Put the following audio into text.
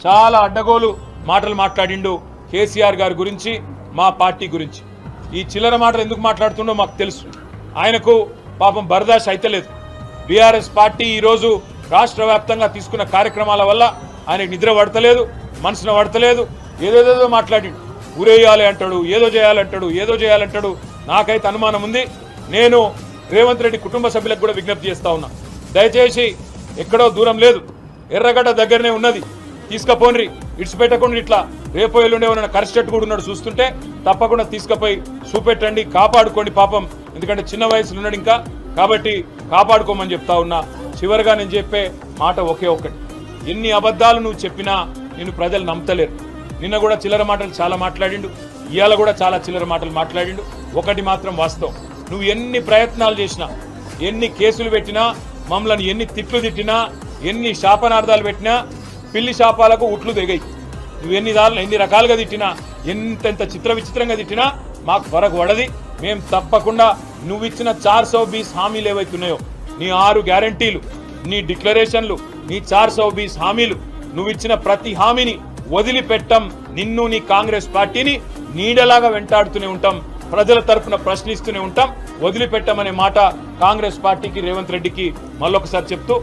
చాలా అడ్డగోలు మాటలు మాట్లాడిండు కేసీఆర్ గారి గురించి, మా పార్టీ గురించి. ఈ చిల్లర మాటలు ఎందుకు మాట్లాడుతుండో మాకు తెలుసు. ఆయనకు పాపం బర్దాష్ అయితలేదు. బీఆర్ఎస్ పార్టీ ఈరోజు రాష్ట్ర వ్యాప్తంగా తీసుకున్న కార్యక్రమాల వల్ల ఆయనకు నిద్ర పడతలేదు, మనసున పడతలేదు. ఏదేదో మాట్లాడిండు. ఊరేయాలి అంటాడు, ఏదో చేయాలంటాడు. నాకైతే అనుమానం ఉంది. నేను రేవంత్ రెడ్డి కుటుంబ సభ్యులకు కూడా విజ్ఞప్తి చేస్తా ఉన్నా, దయచేసి ఎక్కడో దూరం లేదు, ఎర్రగడ్డ దగ్గరనే ఉన్నది, తీసుకుపోండి, ఇడిచిపెట్టకుండా. ఇట్లా రేపు ఎల్లుండే ఉన్న కరిస్టెట్ కూడా ఉన్నాడు చూస్తుంటే తప్పకుండా తీసుకుపోయి చూపెట్టండి, కాపాడుకోండి పాపం. ఎందుకంటే చిన్న వయసులో ఉన్నాడు ఇంకా, కాబట్టి కాపాడుకోమని చెప్తా ఉన్నా. చివరిగా నేను చెప్పే మాట ఒకే ఒక్కటి, ఎన్ని అబద్ధాలు నువ్వు చెప్పినా నిన్ను ప్రజలు నమ్మతలేరు. నిన్న కూడా చిల్లర మాటలు చాలా మాట్లాడిండు, ఇవాళ కూడా చాలా చిల్లర మాటలు మాట్లాడిండు. ఒకటి మాత్రం వాస్తవం, నువ్వు ఎన్ని ప్రయత్నాలు చేసినా, ఎన్ని కేసులు పెట్టినా, మమ్మల్ని ఎన్ని తిట్లు తిట్టినా, ఎన్ని శాపనార్థాలు పెట్టినా, పిల్లి శాపాలకు ఉట్లు దిగాయి. నువ్వు ఎన్ని రకాలుగా తిట్టినా, ఎంతెంత విచిత్రంగా తిట్టినా మాకు ఫరక్ పడది. మేము తప్పకుండా నువ్వు ఇచ్చిన 420 హామీలు ఏవైతున్నాయో, నీ 6 గ్యారంటీలు, నీ డిక్లరేషన్లు, నీ 420 హామీలు, నువ్వు ఇచ్చిన ప్రతి హామీని వదిలిపెట్టం. నిన్ను, నీ కాంగ్రెస్ పార్టీని నీడలాగా వెంటాడుతూనే ఉంటాం, ప్రజల తరఫున ప్రశ్నిస్తూనే ఉంటాం. వదిలిపెట్టమనే మాట కాంగ్రెస్ పార్టీకి, రేవంత్ రెడ్డికి మళ్ళొకసారి చెప్తూ